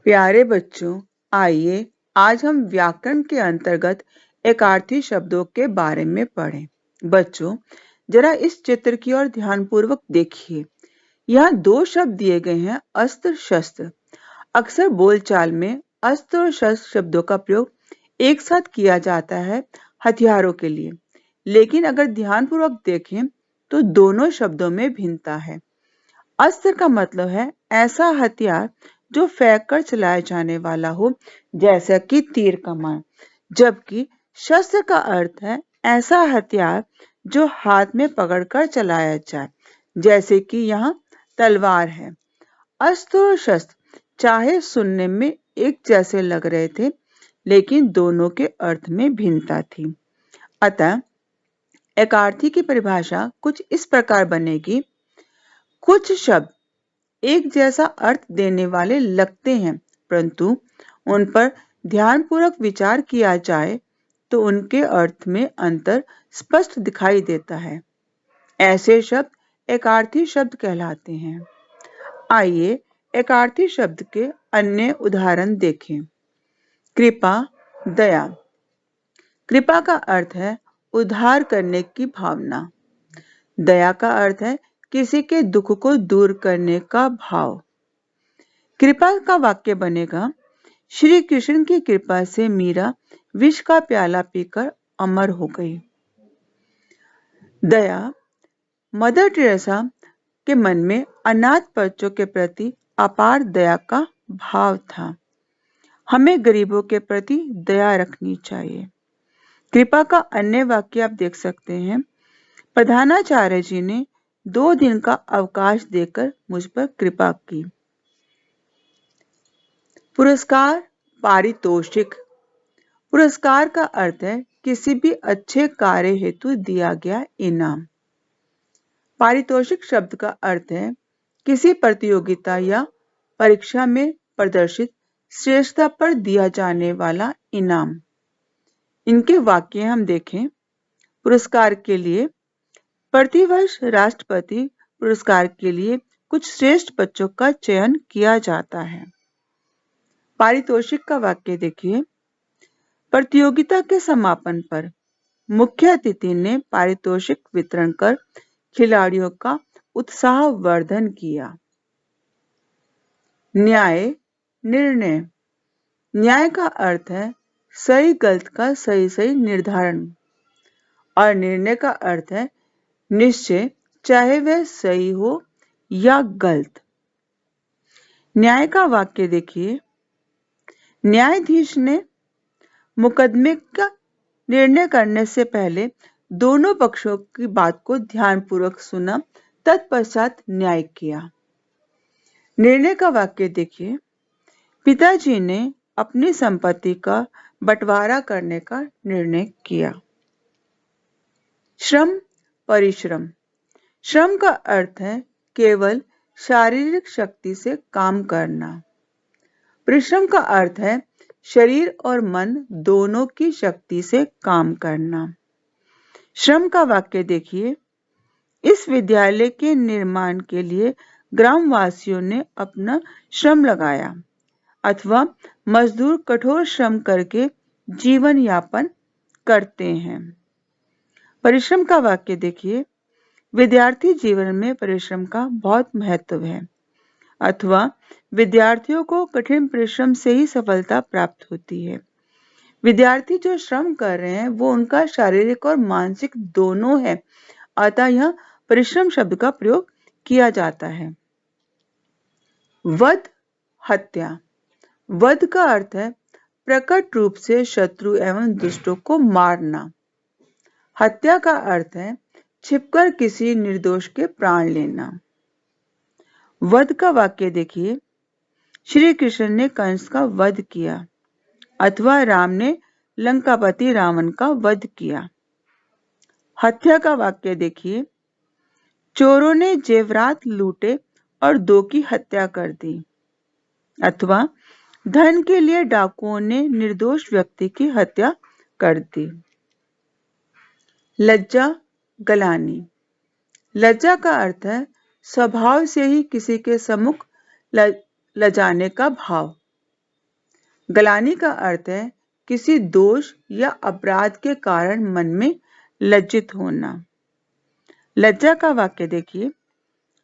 प्यारे बच्चों, आइए आज हम व्याकरण के अंतर्गत एकार्थी शब्दों के बारे में पढ़ें। बच्चों, जरा इस चित्र की ओर ध्यानपूर्वक देखिए। यहाँ दो शब्द दिए गए हैं, अस्त्र शस्त्र। अक्सर बोलचाल में अस्त्र और शस्त्र शब्दों का प्रयोग एक साथ किया जाता है हथियारों के लिए, लेकिन अगर ध्यानपूर्वक देखें तो दोनों शब्दों में भिन्नता है। अस्त्र का मतलब है ऐसा हथियार जो फेंक कर चलाया जाने वाला हो, जैसा कि तीर कमान, जबकि शस्त्र का अर्थ है ऐसा हथियार जो हाथ में पकड़कर चलाया जाए, जैसे कि यहाँ तलवार है। अस्त्र और शस्त्र चाहे सुनने में एक जैसे लग रहे थे, लेकिन दोनों के अर्थ में भिन्नता थी। अतः एकार्थी की परिभाषा कुछ इस प्रकार बनेगी। कुछ शब्द एक जैसा अर्थ देने वाले लगते हैं, परंतु उन पर ध्यानपूर्वक विचार किया जाए तो उनके अर्थ में अंतर स्पष्ट दिखाई देता है। ऐसे शब्द एकार्थी शब्द कहलाते हैं। आइए एकार्थी शब्द के अन्य उदाहरण देखें। कृपा, दया। कृपा का अर्थ है उद्धार करने की भावना। दया का अर्थ है किसी के दुख को दूर करने का भाव। कृपा का वाक्य बनेगा, श्री कृष्ण की कृपा से मीरा विष का प्याला पीकर अमर हो गई। दया, मदर टेरेसा के मन में अनाथ बच्चों के प्रति अपार दया का भाव था। हमें गरीबों के प्रति दया रखनी चाहिए। कृपा का अन्य वाक्य आप देख सकते हैं। प्रधानाचार्य जी ने 2 दिन का अवकाश देकर मुझ पर कृपा की। पुरस्कार, पारितोषिक। पुरस्कार का अर्थ है किसी भी अच्छे कार्य हेतु दिया गया इनाम। पारितोषिक शब्द का अर्थ है किसी प्रतियोगिता या परीक्षा में प्रदर्शित श्रेष्ठता पर दिया जाने वाला इनाम। इनके वाक्य हम देखें। पुरस्कार के लिए, प्रतिवर्ष राष्ट्रपति पुरस्कार के लिए कुछ श्रेष्ठ बच्चों का चयन किया जाता है। पारितोषिक का वाक्य देखिए। प्रतियोगिता के समापन पर मुख्य अतिथि ने पारितोषिक वितरण कर खिलाड़ियों का उत्साहवर्धन किया। न्याय, निर्णय। न्याय का अर्थ है सही गलत का सही निर्धारण, और निर्णय का अर्थ है निश्चय, चाहे वह सही हो या गलत। न्याय का वाक्य देखिए। न्यायाधीश ने मुकदमे का निर्णय करने से पहले दोनों पक्षों की बात को ध्यानपूर्वक सुना, तत्पश्चात न्याय किया। निर्णय का वाक्य देखिए। पिताजी ने अपनी संपत्ति का बंटवारा करने का निर्णय किया। श्रम, परिश्रम। श्रम का अर्थ है केवल शारीरिक शक्ति से काम करना। परिश्रम का अर्थ है शरीर और मन दोनों की शक्ति से काम करना। श्रम का वाक्य देखिए। इस विद्यालय के निर्माण के लिए ग्रामवासियों ने अपना श्रम लगाया, अथवा मजदूर कठोर श्रम करके जीवन यापन करते हैं। परिश्रम का वाक्य देखिए। विद्यार्थी जीवन में परिश्रम का बहुत महत्व है, अथवा विद्यार्थियों को कठिन परिश्रम से ही सफलता प्राप्त होती है। विद्यार्थी जो श्रम कर रहे हैं वो उनका शारीरिक और मानसिक दोनों है, अतः यह परिश्रम शब्द का प्रयोग किया जाता है। वध, हत्या। वध का अर्थ है प्रकट रूप से शत्रु एवं दुष्टों को मारना। हत्या का अर्थ है छिपकर किसी निर्दोष के प्राण लेना। वध का वाक्य देखिए। श्री कृष्ण ने कंस का वध किया, अथवा राम ने लंकापति रावण का वध किया। हत्या का वाक्य देखिए। चोरों ने जेवरात लूटे और 2 की हत्या कर दी, अथवा धन के लिए डाकुओं ने निर्दोष व्यक्ति की हत्या कर दी। लज्जा, गलानी। लज्जा का अर्थ है स्वभाव से ही किसी के सम्मुख लजाने का भाव। ग्लानि का अर्थ है किसी दोष या अपराध के कारण मन में लज्जित होना। लज्जा का वाक्य देखिए,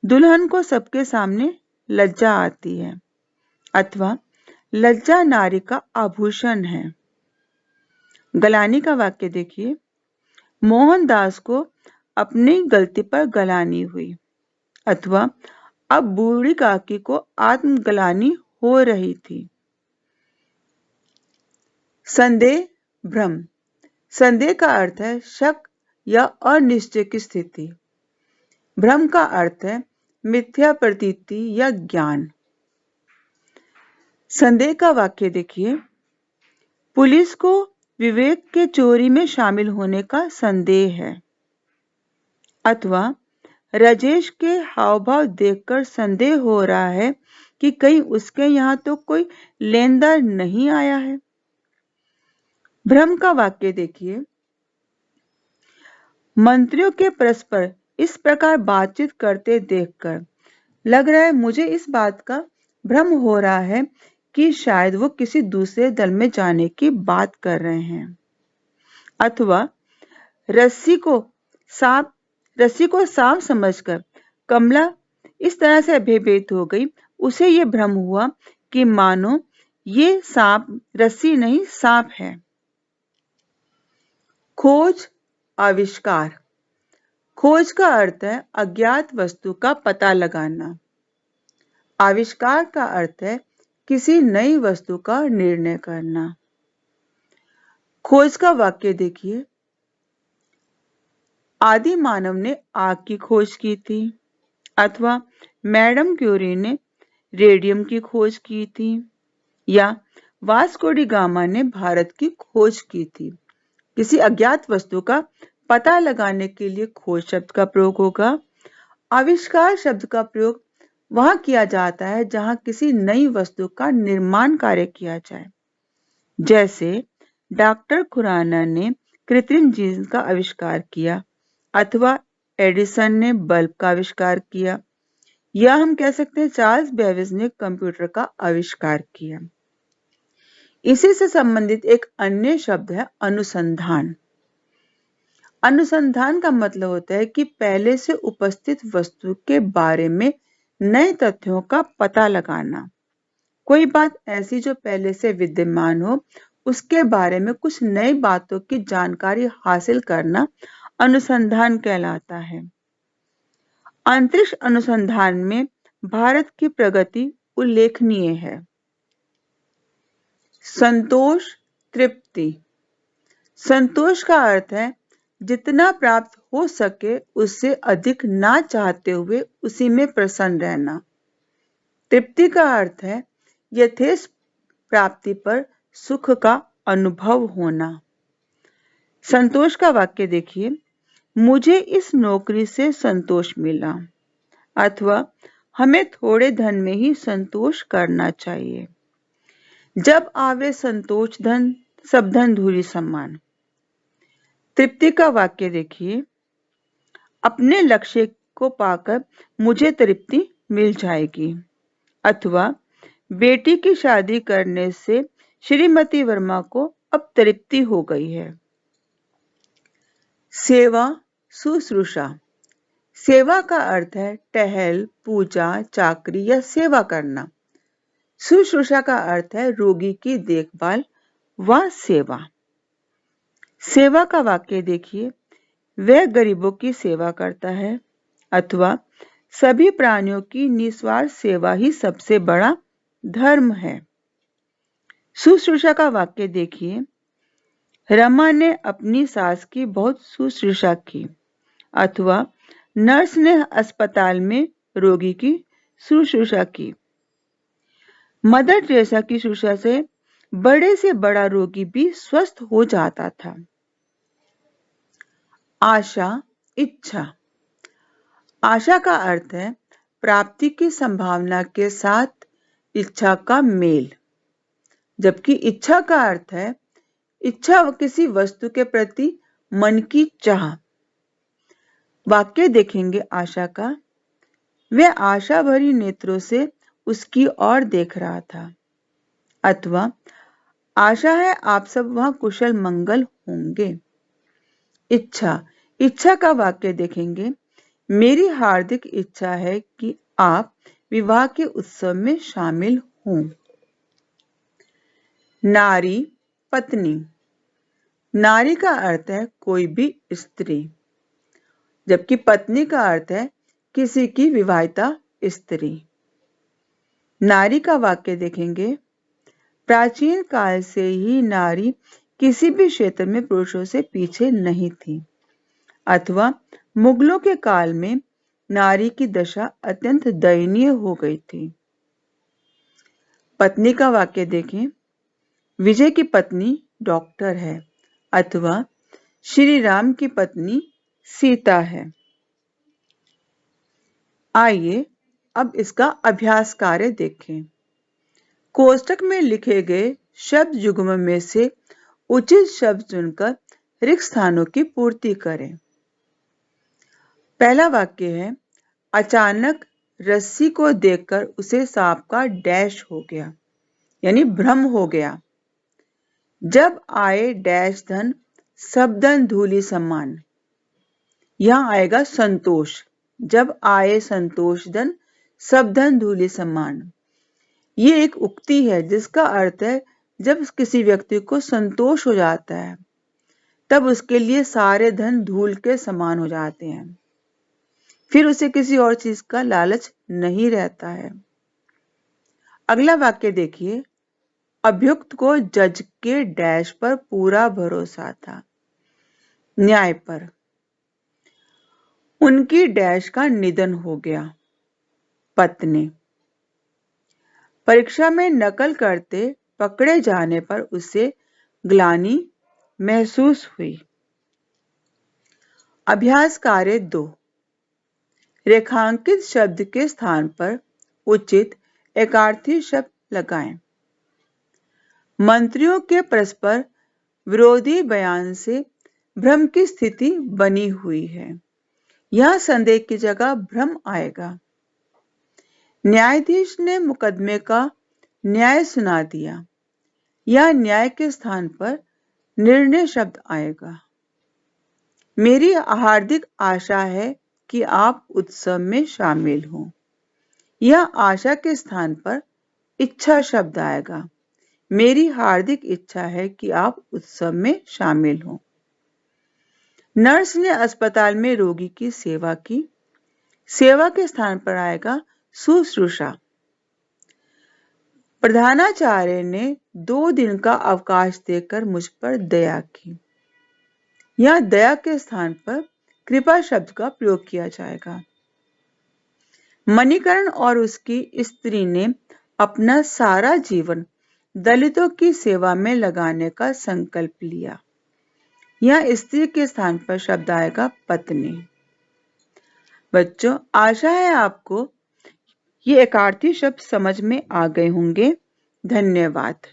दुल्हन को सबके सामने लज्जा आती है, अथवा लज्जा नारी का आभूषण है। ग्लानि का वाक्य देखिए, मोहनदास को अपनी गलती पर ग्लानि हुई, अथवा अब बूढ़ी काकी को आत्मग्लानि हो रही थी। संदेह, भ्रम। संदेह का अर्थ है शक या अनिश्चय की स्थिति। भ्रम का अर्थ है मिथ्या प्रतीति या ज्ञान। संदेह का वाक्य देखिए, पुलिस को विवेक के चोरी में शामिल होने का संदेह है, अथवा राजेश के हाव भाव देखकर संदेह हो रहा है कि कहीं उसके यहाँ तो कोई लेनदार नहीं आया है। भ्रम का वाक्य देखिए, मंत्रियों के परस्पर इस प्रकार बातचीत करते देखकर लग रहा है मुझे इस बात का भ्रम हो रहा है कि शायद वो किसी दूसरे दल में जाने की बात कर रहे हैं। अथवा रस्सी को सांप समझकर कमला इस तरह से अभिभूत हो गई, उसे ये भ्रम हुआ कि मानो ये सांप रस्सी नहीं सांप है। खोज, आविष्कार। खोज का अर्थ है अज्ञात वस्तु का पता लगाना। आविष्कार का अर्थ है किसी नई वस्तु का निर्णय करना। खोज का वाक्य देखिए, आदि मानव ने आग की खोज की थी, अथवा मैडम क्यूरी ने रेडियम की खोज की थी, या वास्को डी गामा ने भारत की खोज की थी। किसी अज्ञात वस्तु का पता लगाने के लिए खोज शब्द का प्रयोग होगा। आविष्कार शब्द का प्रयोग वहां किया जाता है जहां किसी नई वस्तु का निर्माण कार्य किया जाए। जैसे डॉक्टर खुराना ने कृत्रिम जीन का आविष्कार किया, अथवा एडिसन ने बल्ब का आविष्कार किया, या हम कह सकते हैं चार्ल्स बेबेज ने कंप्यूटर का आविष्कार किया। इसी से संबंधित एक अन्य शब्द है अनुसंधान। अनुसंधान का मतलब होता है कि पहले से उपस्थित वस्तु के बारे में नए तथ्यों का पता लगाना। कोई बात ऐसी जो पहले से विद्यमान हो, उसके बारे में कुछ नई बातों की जानकारी हासिल करना अनुसंधान कहलाता है। अंतरिक्ष अनुसंधान में भारत की प्रगति उल्लेखनीय है। संतोष, तृप्ति। संतोष का अर्थ है जितना प्राप्त हो सके उससे अधिक ना चाहते हुए उसी में प्रसन्न रहना। तृप्ति का अर्थ है यथेष्ट प्राप्ति पर सुख का अनुभव होना। संतोष का वाक्य देखिए, मुझे इस नौकरी से संतोष मिला, अथवा हमें थोड़े धन में ही संतोष करना चाहिए। जब आवे संतोष धन, सब धन धूरी समान। तृप्ति का वाक्य देखिए, अपने लक्ष्य को पाकर मुझे तृप्ति मिल जाएगी, अथवा बेटी की शादी करने से श्रीमती वर्मा को अब तृप्ति हो गई है। सेवा, शुश्रूषा। सेवा का अर्थ है टहल, पूजा, चाकरी या सेवा करना। शुश्रूषा का अर्थ है रोगी की देखभाल व सेवा। सेवा का वाक्य देखिए, वह गरीबों की सेवा करता है, अथवा सभी प्राणियों की निस्वार्थ सेवा ही सबसे बड़ा धर्म है। शुश्रूषा का वाक्य देखिए, रमा ने अपनी सास की बहुत शुश्रूषा की, अथवा नर्स ने अस्पताल में रोगी की शुश्रूषा की। मदर टेरेसा की शुश्रूषा से बड़े से बड़ा रोगी भी स्वस्थ हो जाता था। आशा, इच्छा। आशा का अर्थ है प्राप्ति की संभावना के साथ इच्छा का मेल, जबकि इच्छा का अर्थ है इच्छा किसी वस्तु के प्रति मन की चाह। वाक्य देखेंगे आशा का, वह आशा भरी नेत्रों से उसकी ओर देख रहा था, अथवा आशा है आप सब वहां कुशल मंगल होंगे। इच्छा, इच्छा का वाक्य देखेंगे। मेरी हार्दिक इच्छा है कि आप विवाह के उत्सव में शामिल हों। नारी, पत्नी। नारी का अर्थ है कोई भी स्त्री, जबकि पत्नी का अर्थ है किसी की विवाहिता स्त्री। नारी का वाक्य देखेंगे। प्राचीन काल से ही नारी किसी भी क्षेत्र में पुरुषों से पीछे नहीं थी, अथवा मुगलों के काल में नारी की दशा अत्यंत दयनीय हो गई थी। पत्नी का वाक्य देखें। विजय की पत्नी डॉक्टर है, अथवा श्री राम की पत्नी सीता है। आइए अब इसका अभ्यास कार्य देखें। कोष्टक में लिखे गए शब्द युग्म में से उचित शब्द चुनकर रिक्त स्थानों की पूर्ति करें। पहला वाक्य है, अचानक रस्सी को देखकर उसे सांप का डैश हो गया, यानी भ्रम हो गया। जब आए डैश धन, सब धन धूलि समान। यहां आएगा संतोष। जब आए संतोष धन, सब धन धूलि समान। ये एक उक्ति है जिसका अर्थ है जब किसी व्यक्ति को संतोष हो जाता है तब उसके लिए सारे धन धूल के समान हो जाते हैं, फिर उसे किसी और चीज का लालच नहीं रहता है। अगला वाक्य देखिए। अभियुक्त को जज के डैश पर पूरा भरोसा था, न्याय पर। उनकी डैश का निधन हो गया, पत्नी। परीक्षा में नकल करते पकड़े जाने पर उसे ग्लानि महसूस हुई। अभ्यास कार्य 2। रेखांकित शब्द के स्थान पर उचित एकार्थी शब्द लगाएं। मंत्रियों के परस्पर विरोधी बयान से भ्रम की स्थिति बनी हुई है। यहां संदेह की जगह भ्रम आएगा। न्यायाधीश ने मुकदमे का न्याय सुना दिया। यह न्याय के स्थान पर निर्णय शब्द आएगा। मेरी हार्दिक आशा है कि आप उत्सव में शामिल हों। यह आशा के स्थान पर इच्छा शब्द आएगा। मेरी हार्दिक इच्छा है कि आप उत्सव में शामिल हों। नर्स ने अस्पताल में रोगी की सेवा की। सेवा के स्थान पर आएगा शुश्रूषा। प्रधानाचार्य ने 2 दिन का अवकाश देकर मुझ पर दया की। यह दया के स्थान पर कृपा शब्द का प्रयोग किया जाएगा। मणिकर्ण और उसकी स्त्री ने अपना सारा जीवन दलितों की सेवा में लगाने का संकल्प लिया। यह स्त्री के स्थान पर शब्द आएगा पत्नी। बच्चों, आशा है आपको ये एकार्थी शब्द समझ में आ गए होंगे। धन्यवाद।